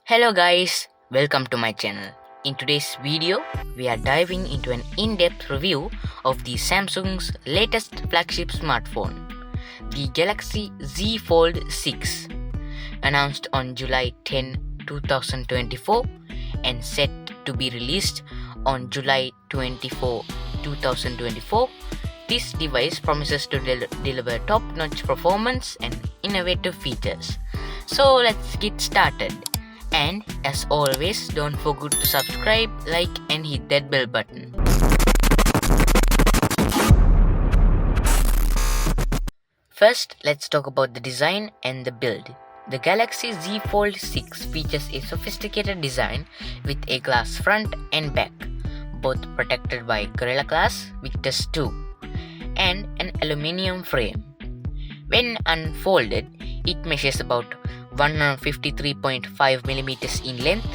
Hello guys, welcome to my channel. In today's video, we are diving into an in-depth review of the Samsung's latest flagship smartphone, the Galaxy Z Fold 6, announced on July 10, 2024 and set to be released on July 24, 2024. This device promises to deliver top-notch performance and innovative features. So let's get started. And as always, don't forget to subscribe, like and hit that bell button. First, let's talk about the design and the build. The Galaxy Z Fold 6 features a sophisticated design with a glass front and back, both protected by Gorilla Glass Victus 2, and an aluminium frame. When unfolded, it measures about 153.5mm in length,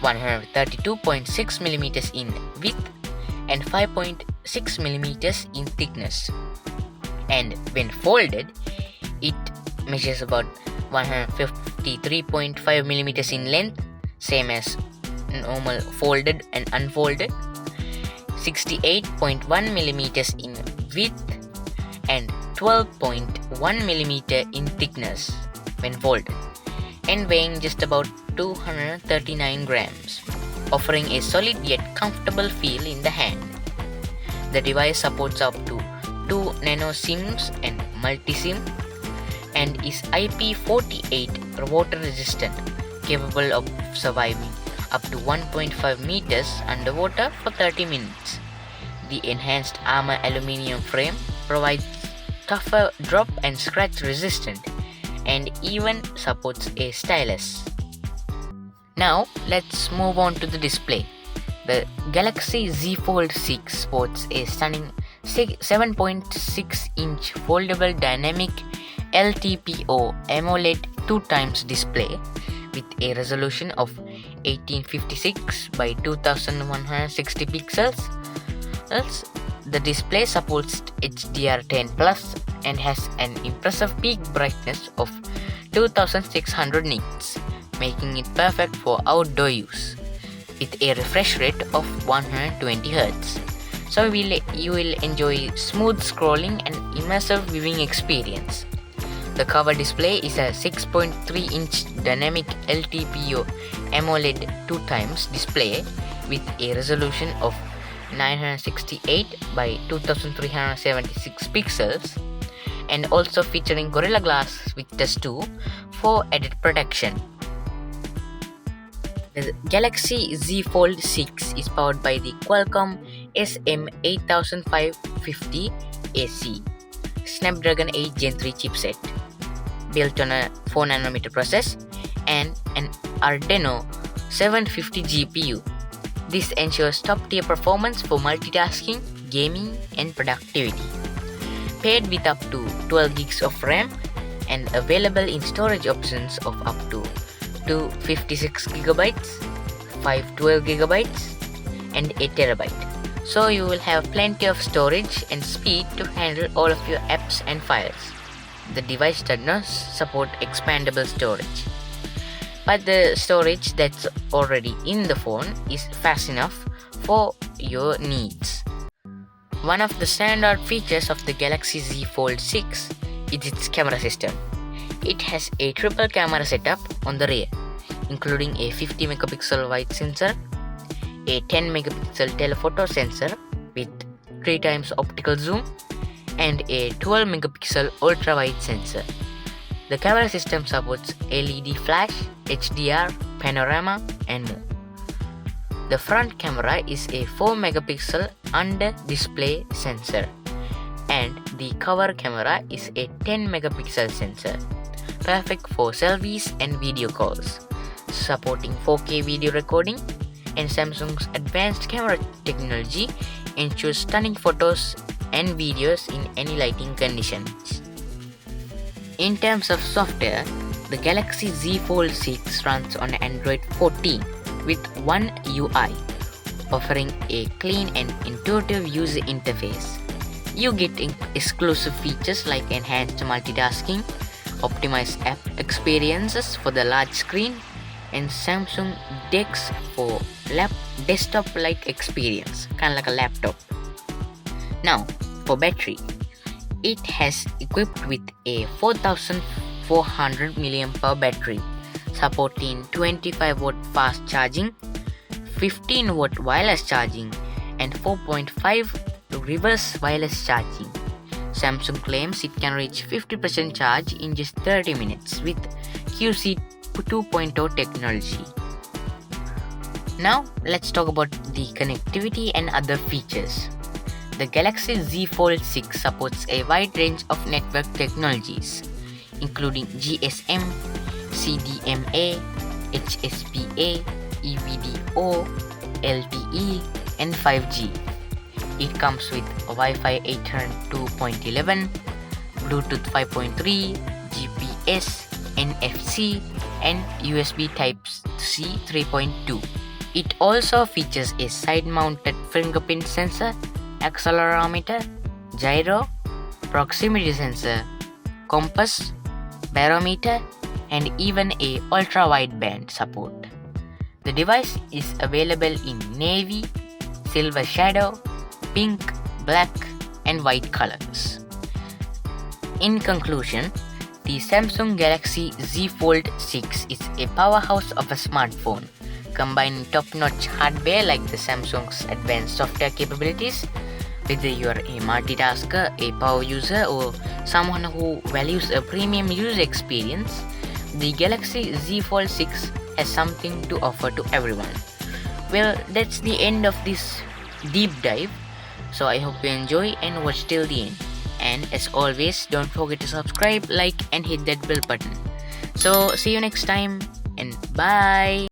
132.6mm in width, and 5.6mm in thickness. And when folded, it measures about 153.5mm in length, same as normal folded and unfolded, 68.1mm in width, and 12.1mm in thickness when folded, and weighing just about 239 grams, offering a solid yet comfortable feel in the hand. The device supports up to 2 nano SIMs and multi-SIM, and is IP48 water resistant, capable of surviving up to 1.5 meters underwater for 30 minutes. The enhanced armor aluminium frame provides tougher drop and scratch resistant, and even supports a stylus. Now let's move on to the display. The Galaxy Z Fold 6 sports a stunning 7.6-inch foldable dynamic LTPO AMOLED 2x display with a resolution of 1856 by 2160 pixels. The display supports HDR10 Plus and has an impressive peak brightness of 2600 nits, making it perfect for outdoor use, with a refresh rate of 120Hz. So you will enjoy smooth scrolling and immersive viewing experience. The cover display is a 6.3-inch dynamic LTPO AMOLED 2x display with a resolution of 968 by 2376 pixels, and also featuring Gorilla Glass Victus 2 for added protection. The Galaxy Z Fold 6 is powered by the Qualcomm SM8550AC Snapdragon 8 Gen 3 chipset, built on a 4nm process and an Adreno 750 GPU. This ensures top-tier performance for multitasking, gaming, and productivity. Paired with up to 12 gigs of RAM and available in storage options of up to 256 gigabytes, 512 gigabytes, and 8 terabyte. So you will have plenty of storage and speed to handle all of your apps and files. The device does not support expandable storage, but the storage that's already in the phone is fast enough for your needs. One of the standout features of the Galaxy Z Fold 6 is its camera system. It has a triple camera setup on the rear, including a 50 megapixel wide sensor, a 10 megapixel telephoto sensor with 3 times optical zoom, and a 12 megapixel ultra wide sensor. The camera system supports LED flash, HDR, panorama, and more. The front camera is a 4 megapixel under display sensor, and the cover camera is a 10 megapixel sensor, perfect for selfies and video calls, supporting 4K video recording, and Samsung's advanced camera technology ensures stunning photos and videos in any lighting conditions. In terms of software, the Galaxy Z Fold 6 runs on Android 14 with One UI, offering a clean and intuitive user interface. You get exclusive features like enhanced multitasking, optimized app experiences for the large screen, and Samsung Dex for desktop-like experience, kind of like a laptop. Now, for battery, it has equipped with a 4400 mAh battery, supporting 25 watt fast charging, 15 watt wireless charging, and 4.5 reverse wireless charging. Samsung claims it can reach 50% charge in just 30 minutes with QC 2.0 technology. Now, let's talk about the connectivity and other features. The Galaxy Z Fold 6 supports a wide range of network technologies, including GSM, CDMA, HSPA, EVDO, LTE, and 5G. It comes with Wi-Fi 802.11, Bluetooth 5.3, GPS, NFC, and USB Type-C 3.2. It also features a side-mounted fingerprint sensor, accelerometer, gyro, proximity sensor, compass, barometer, and even a ultra-wideband support. The device is available in navy, silver shadow, pink, black, and white colors. In conclusion, the Samsung Galaxy Z Fold 6 is a powerhouse of a smartphone, combining top-notch hardware like the Samsung's advanced software capabilities. Whether you are a multitasker, a power user, or someone who values a premium user experience, the Galaxy Z Fold 6 has something to offer to everyone. Well, that's the end of this deep dive. So I hope you enjoy and watch till the end. And as always, don't forget to subscribe, like, and hit that bell button. So see you next time, and bye.